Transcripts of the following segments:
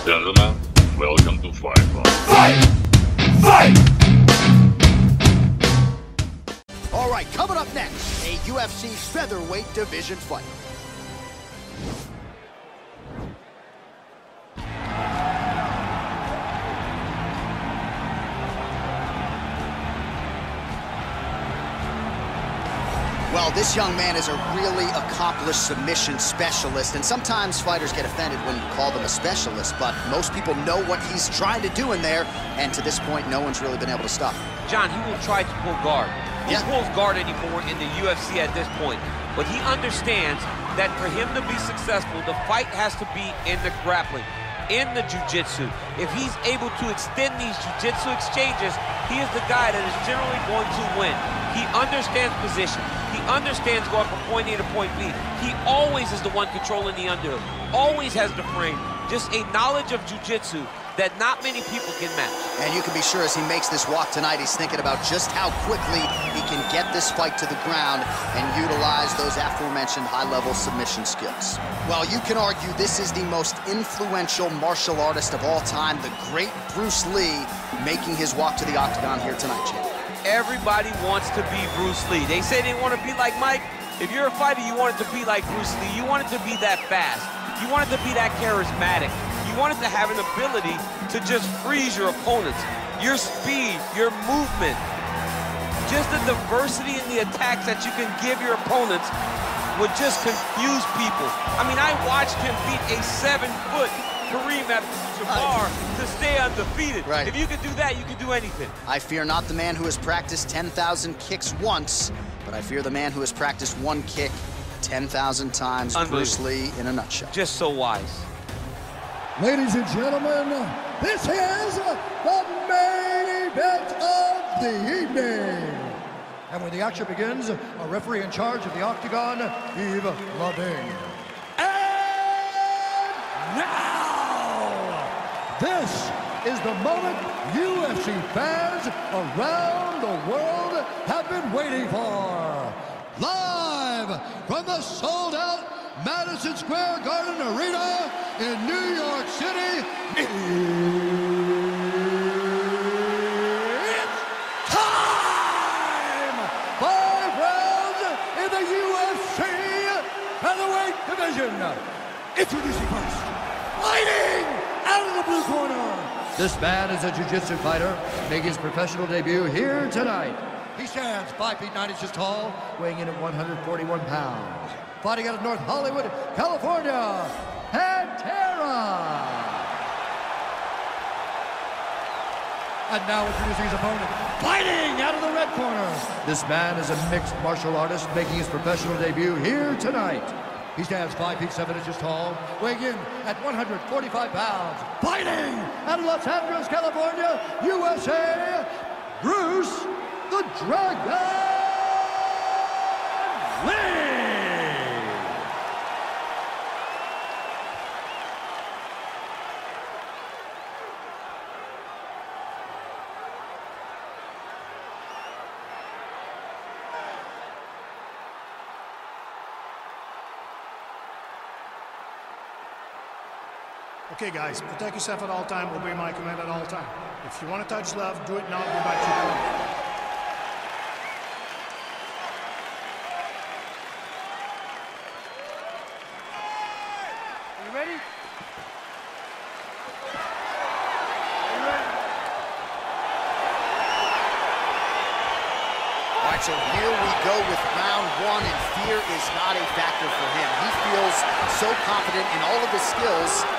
Gentlemen, welcome to Fight Club. Fight! Fight! All right, coming up next, a UFC featherweight division fight. Well, this young man is a really accomplished submission specialist, and sometimes fighters get offended when you call them a specialist, but most people know what he's trying to do in there, and to this point, no one's really been able to stop him. John, he will try to pull guard. He pulls guard anymore in the UFC at this point, but he understands that for him to be successful, the fight has to be in the grappling, in the jiu-jitsu. If he's able to extend these jiu-jitsu exchanges, he is the guy that is generally going to win. He understands position. He understands going from point A to point B. He always is the one controlling the underhook. Always has the frame. Just a knowledge of jiu-jitsu that not many people can match. And you can be sure as he makes this walk tonight, he's thinking about just how quickly he can get this fight to the ground and utilize those aforementioned high-level submission skills. Well, you can argue this is the most influential martial artist of all time, the great Bruce Lee, making his walk to the octagon here tonight, champion. Everybody wants to be Bruce Lee. They say they want to be like Mike. If you're a fighter, you want it to be like Bruce Lee. You want it to be that fast. You want it to be that charismatic. You want it to have an ability to just freeze your opponents. Your speed, your movement, just the diversity in the attacks that you can give your opponents would just confuse people. I mean, I watched him beat a 7-foot Kareem Abdul-Jabbar to stay undefeated. Right. If you can do that, you can do anything. I fear not the man who has practiced 10,000 kicks once, but I fear the man who has practiced one kick 10,000 times. Bruce Lee in a nutshell. Just so wise. Ladies and gentlemen, this is the main event of the evening. And when the action begins, a referee in charge of the octagon, Yves Lavigne. And now, this is the moment UFC fans around the world have been waiting for. Live from the sold-out Madison Square Garden Arena in New York City, it's time! 5 rounds in the UFC featherweight division. Introducing first, fighting out of the blue corner. This man is a jiu-jitsu fighter, making his professional debut here tonight. He stands 5 feet 9 inches tall, weighing in at 141 pounds. Fighting out of North Hollywood, California, Pantera. And now introducing his opponent, fighting out of the red corner. This man is a mixed martial artist making his professional debut here tonight. He stands 5 feet 7 inches tall, weighing in at 145 pounds. Fighting out of Los Angeles, California, USA, Bruce the Dragon Lee. Okay, guys, protect yourself at all time, obey my command at all time. If you want to touch love, do it now, go back to your corner. Are you ready? Are you ready? All right, so here we go with round one, and fear is not a factor for him. He feels so confident in all of his skills.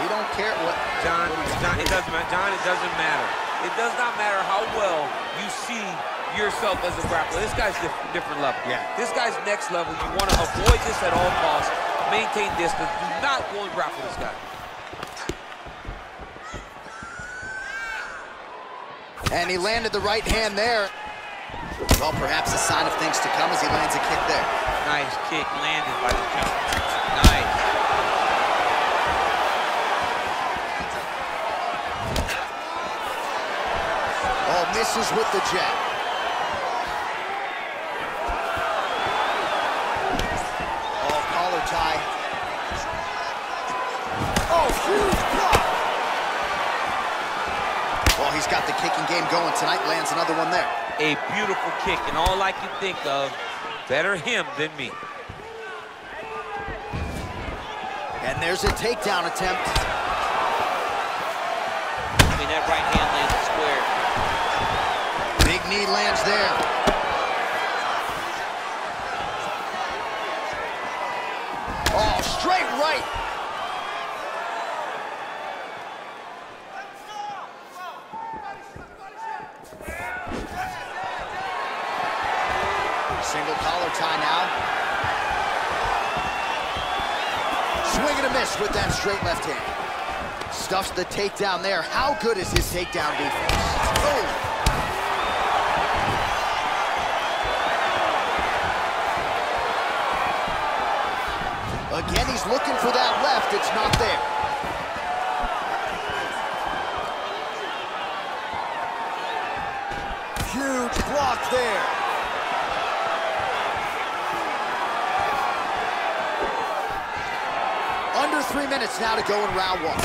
He don't care what... John, it doesn't matter. John, it doesn't matter. It does not matter how well you see yourself as a grappler. This guy's different level. Yeah. This guy's next level. You want to avoid this at all costs. Maintain distance. Do not go and grapple this guy. And he landed the right hand there. Well, perhaps a sign of things to come as he lands a kick there. Nice kick landed by the jump. Nice. Oh, misses with the jab. Oh, collar tie. Oh, huge block. got the kicking game going tonight, lands another one there. A beautiful kick, and all I can think of, better him than me. And there's a takedown attempt. I mean, that right hand lands square. Big knee lands there. Oh, straight right. Single collar tie now. Swing and a miss with that straight left hand. Stuffs the takedown there. How good is his takedown defense? Oh. Again, he's looking for that left. It's not there. Huge block there. Under 3 minutes now to go in round one.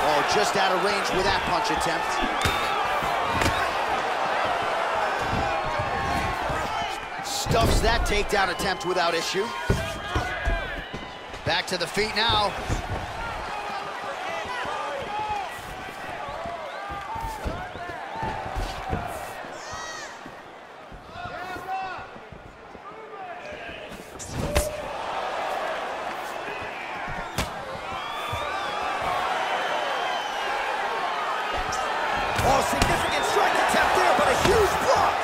Oh, just out of range with that punch attempt. Stuffs that takedown attempt without issue. Back to the feet now. Oh, significant strike attempt there, but a huge block.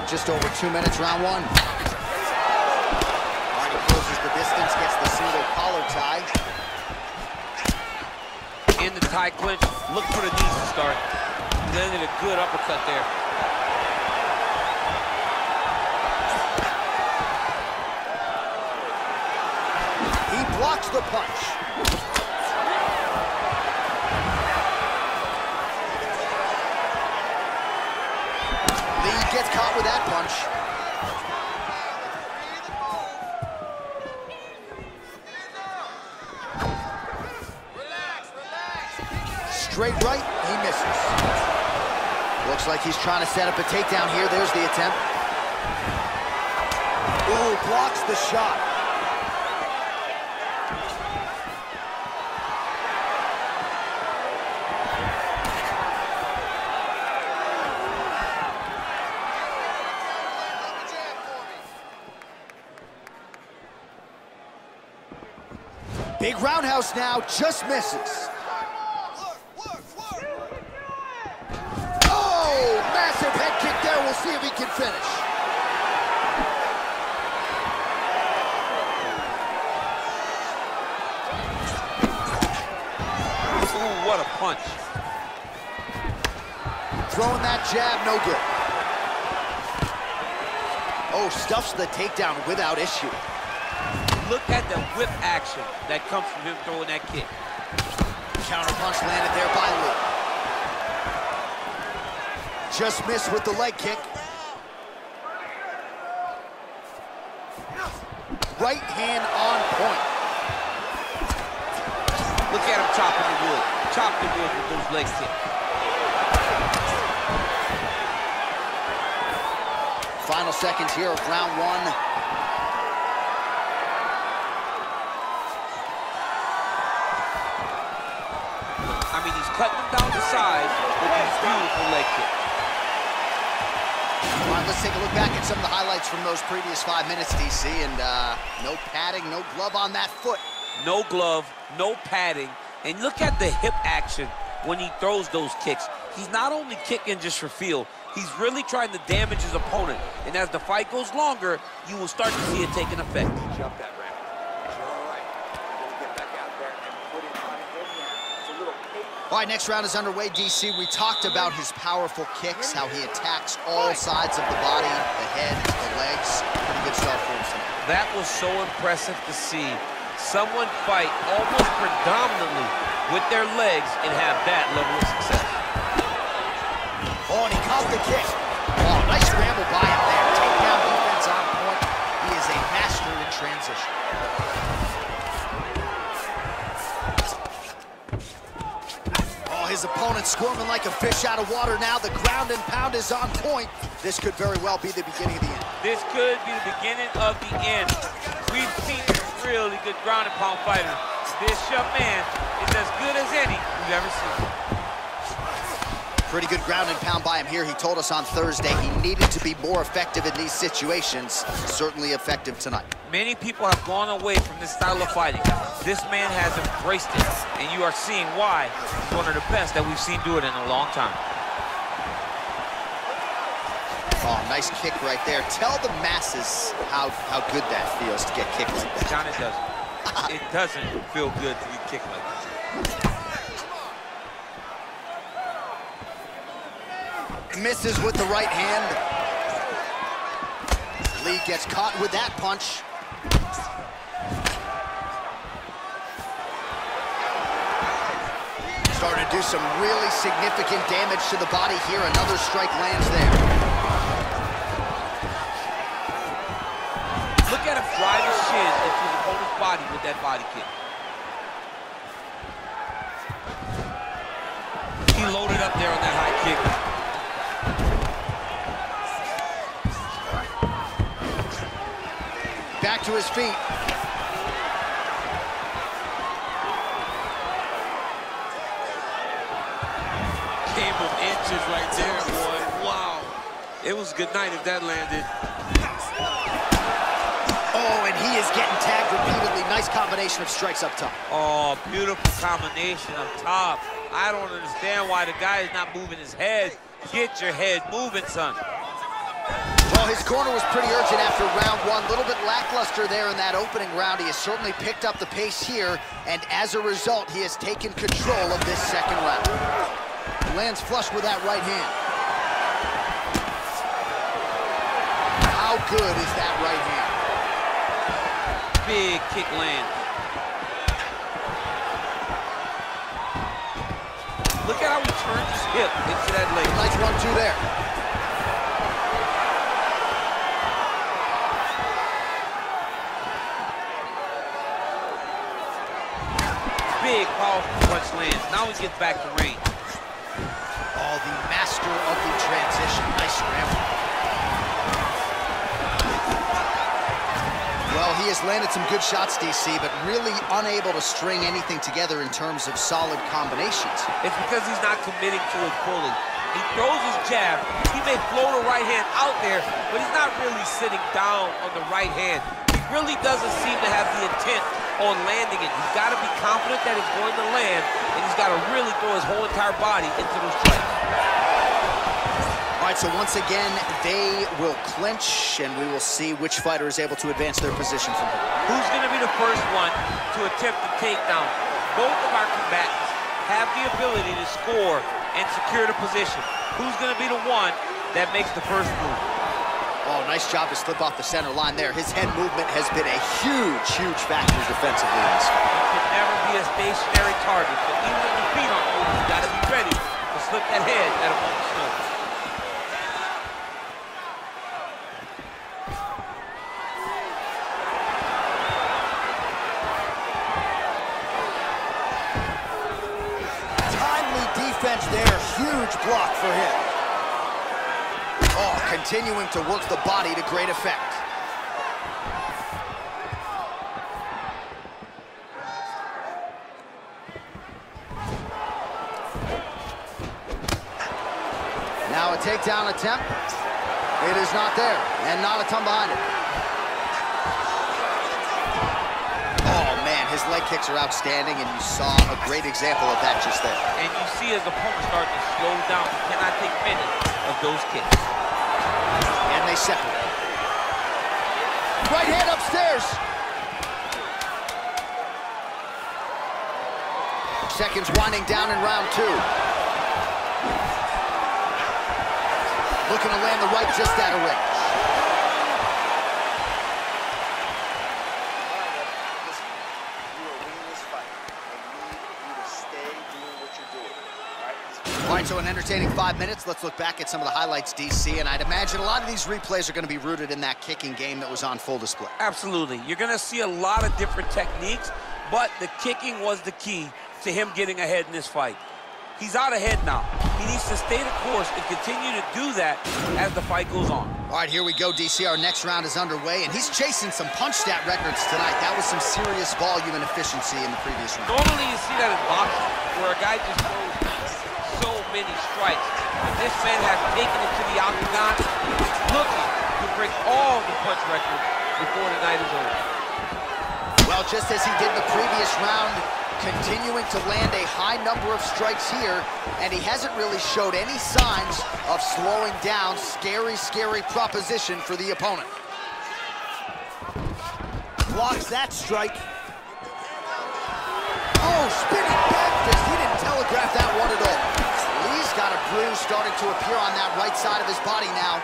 Just over 2 minutes, round one. Already closes the distance, gets the single collar tie. In the tie clinch, look for the knees to start. Landed a good uppercut there. He blocks the punch. Lee gets caught with that punch. Straight right, he misses. Looks like he's trying to set up a takedown here. There's the attempt. Ooh, blocks the shot. Big roundhouse now, just misses. Oh, massive head kick there. We'll see if he can finish. Ooh, what a punch. Throwing that jab, no good. Oh, stuffs the takedown without issue. Look at the whip action that comes from him throwing that kick. Counter punch landed there by Lee. Just missed with the leg kick. Right hand on point. Look at him chopping the wood. Chop the wood with those leg kicks. Final seconds here of round one. I mean, he's cutting them down to size with these beautiful leg kicks. All right, let's take a look back at some of the highlights from those previous 5 minutes, DC, and no padding, no glove on that foot. No glove, no padding, and look at the hip action when he throws those kicks. He's not only kicking just for feel, he's really trying to damage his opponent, and as the fight goes longer, you will start to see it taking effect. Jump that round. You're all right. Just get back out there and put it on him now. It's a little paper. All right, next round is underway, DC. We talked about his powerful kicks, how he attacks all sides of the body, the head, the legs. Pretty good start for him tonight. That was so impressive to see. Someone fight almost predominantly with their legs and have that level of success. Oh, and he caught the kick. Oh, nice scramble by him there. Takedown defense on point. He is a master in transition. opponent squirming like a fish out of water now. The ground and pound is on point. This could very well be the beginning of the end. This could be the beginning of the end. We've seen a really good ground and pound fighter. This young man is as good as any we've ever seen. Pretty good ground and pound by him here. He told us on Thursday he needed to be more effective in these situations. Certainly effective tonight. Many people have gone away from this style of fighting. This man has embraced it, and you are seeing why he's one of the best that we've seen do it in a long time. Oh, nice kick right there. Tell the masses how good that feels to get kicked like that. John, it doesn't. It doesn't feel good to get kicked like that. Misses with the right hand. Lee gets caught with that punch. Starting to do some really significant damage to the body here. Another strike lands there. Look at him drive his shin into the opponent's body with that body kick. He loaded up there on that high kick. Back to his feet. Game of inches right there, boy. Wow. It was a good night if that landed. Oh, and he is getting tagged repeatedly. Nice combination of strikes up top. Oh, beautiful combination up top. I don't understand why the guy is not moving his head. Get your head moving, son. Well, his corner was pretty urgent after round one. A little bit lackluster there in that opening round. He has certainly picked up the pace here, and as a result, he has taken control of this second round. Lands flush with that right hand. How good is that right hand? Big kick land. Look at how he turned his hip into that leg. Nice 1-2 there. Big, powerful punch lands. Now he gets back to range. Oh, the master of the transition. Nice scramble. Well, he has landed some good shots, DC, but really unable to string anything together in terms of solid combinations. It's because he's not committing to it fully. He throws his jab. He may float a right hand out there, but he's not really sitting down on the right hand. He really doesn't seem to have the intent on landing it. He's got to be confident that it's going to land, and he's got to really throw his whole entire body into those strikes. All right, so once again, they will clinch, and we will see which fighter is able to advance their position from here. Who's going to be the first one to attempt the takedown? Both of our combatants have the ability to score and secure the position. Who's going to be the one that makes the first move? Oh, nice job to slip off the center line there. His head movement has been a huge, huge factor defensively in this fight. He can never be a stationary target, but even when your feet aren't moving, you got to be ready to slip that head at a moment's notice. Timely defense there, huge block for him. Oh, continuing to work the body to great effect. Now a takedown attempt. It is not there, and not a ton behind it. Oh, man, his leg kicks are outstanding, and you saw a great example of that just there. And you see as the opponent starting to slow down, he cannot take many of those kicks. And they separate. Right hand upstairs. Seconds winding down in round two. Looking to land the right just out of range. Listen, you are winning this fight. I need you to stay doing what you're doing. All All right, so an entertaining 5 minutes. Let's look back at some of the highlights, DC, and I'd imagine a lot of these replays are going to be rooted in that kicking game that was on full display. Absolutely. You're going to see a lot of different techniques, but the kicking was the key to him getting ahead in this fight. He's out ahead now. He needs to stay the course and continue to do that as the fight goes on. All right, here we go, DC. Our next round is underway, and he's chasing some punch stat records tonight. That was some serious volume and efficiency in the previous round. Normally you see that in boxing, where a guy just throws so many strikes. But this man has taken it to the octagon, looking to break all the punch records before the night is over. Well, just as he did in the previous round, continuing to land a high number of strikes here, and he hasn't really showed any signs of slowing down. Scary, scary proposition for the opponent. Blocks that strike. Oh, spinning back fist. He didn't telegraph that one at all. Lee's got a bruise starting to appear on that right side of his body now.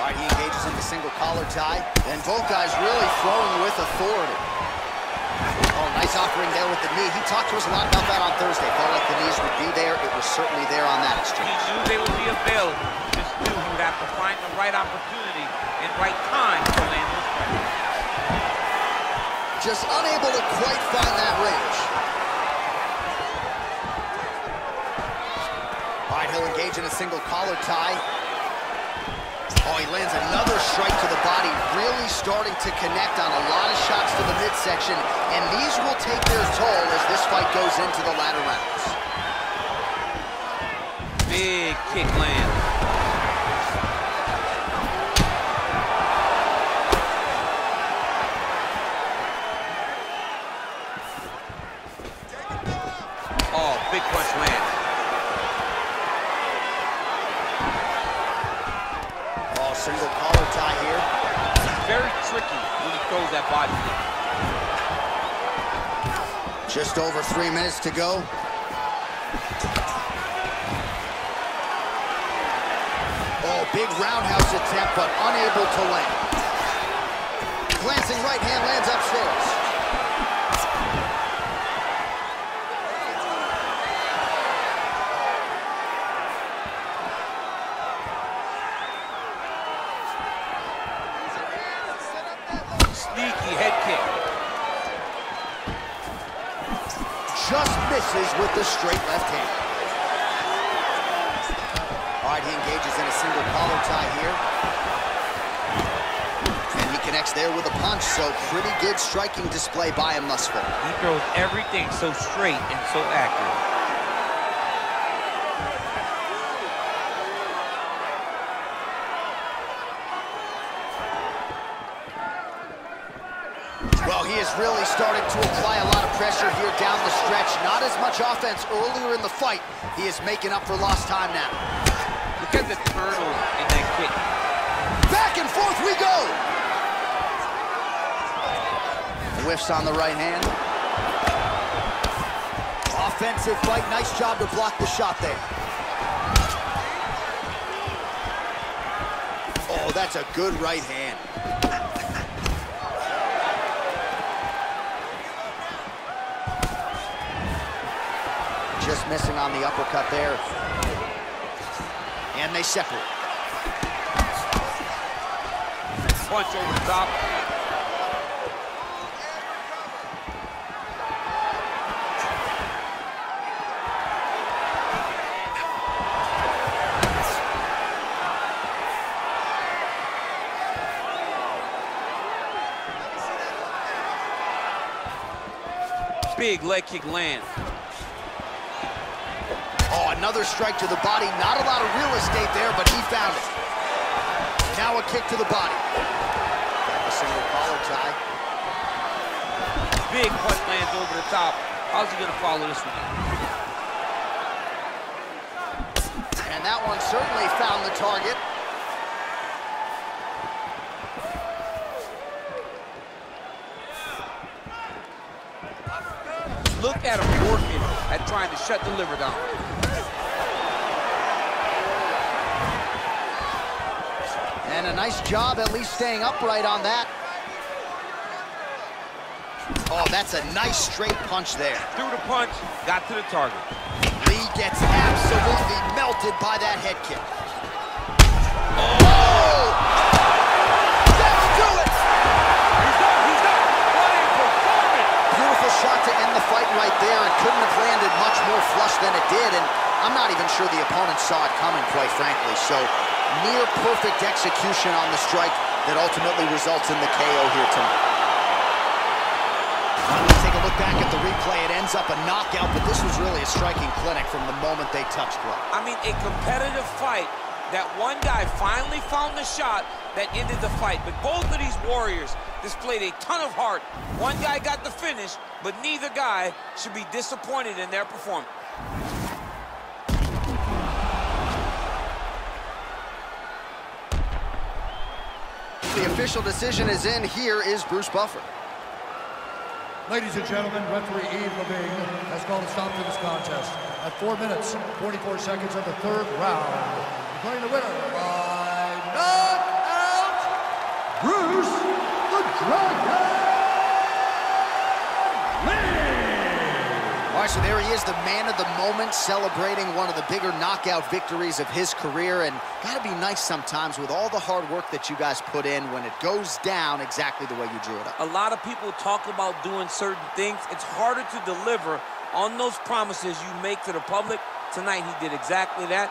All right, he engages in the single collar tie, and both guys really throwing with authority. Oh, nice offering there with the knee. He talked to us a lot about that on Thursday. Felt like the knees would be there. It was certainly there on that exchange. He knew they would be available. Just knew he would have to find the right opportunity and right time to land this strike. Just unable to quite find that range. All right, he'll engage in a single collar tie. Oh, he lands another strike to the body, really starting to connect on a lot of shots to the midsection, and these will take their toll as this fight goes into the latter rounds. Big kick land. Oh, big punch land. Single collar tie here. Very tricky when he throws that body kick. Just over 3 minutes to go. Oh, big roundhouse attempt, but unable to land. Glancing right hand lands upstairs. Sneaky head kick. Just misses with the straight left hand. All right, he engages in a single collar tie here. And he connects there with a punch, so pretty good striking display by him thus far. He throws everything so straight and so accurate. Well, he is really starting to apply a lot of pressure here down the stretch. Not as much offense earlier in the fight. He is making up for lost time now. Look at the turtle in that kick. Back and forth we go! Whiffs on the right hand. Offensive fight. Nice job to block the shot there. Oh, that's a good right hand. Just missing on the uppercut there. And they separate. Punch over the top. Big leg kick land. Oh, another strike to the body. Not a lot of real estate there, but he found it. Now a kick to the body. A single collar tie. Big punch lands over the top. How's he gonna follow this one? And that one certainly found the target. Look at him working at trying to shut the liver down. And a nice job at least staying upright on that. Oh, that's a nice straight punch there. Threw the punch, got to the target. Lee gets absolutely melted by that head kick. Oh! That'll do it! He's done. What a performance! Beautiful shot to end the fight right there. It couldn't have even sure the opponent saw it coming, quite frankly. So near perfect execution on the strike that ultimately results in the KO here tonight. Let's take a look back at the replay. It ends up a knockout, but this was really a striking clinic from the moment they touched glove. I mean, a competitive fight that one guy finally found the shot that ended the fight. But both of these warriors displayed a ton of heart. One guy got the finish, but neither guy should be disappointed in their performance. The official decision is in. Here is Bruce Buffer. Ladies and gentlemen, referee Yves Levine has called a stop to this contest at 4 minutes, 44 seconds of the third round. Declaring the winner by knockout, Bruce the Dragon Lee! All right, so there he is, the man of the moment, celebrating one of the bigger knockout victories of his career. And gotta be nice sometimes with all the hard work that you guys put in when it goes down exactly the way you drew it up. A lot of people talk about doing certain things. It's harder to deliver on those promises you make to the public. Tonight, he did exactly that.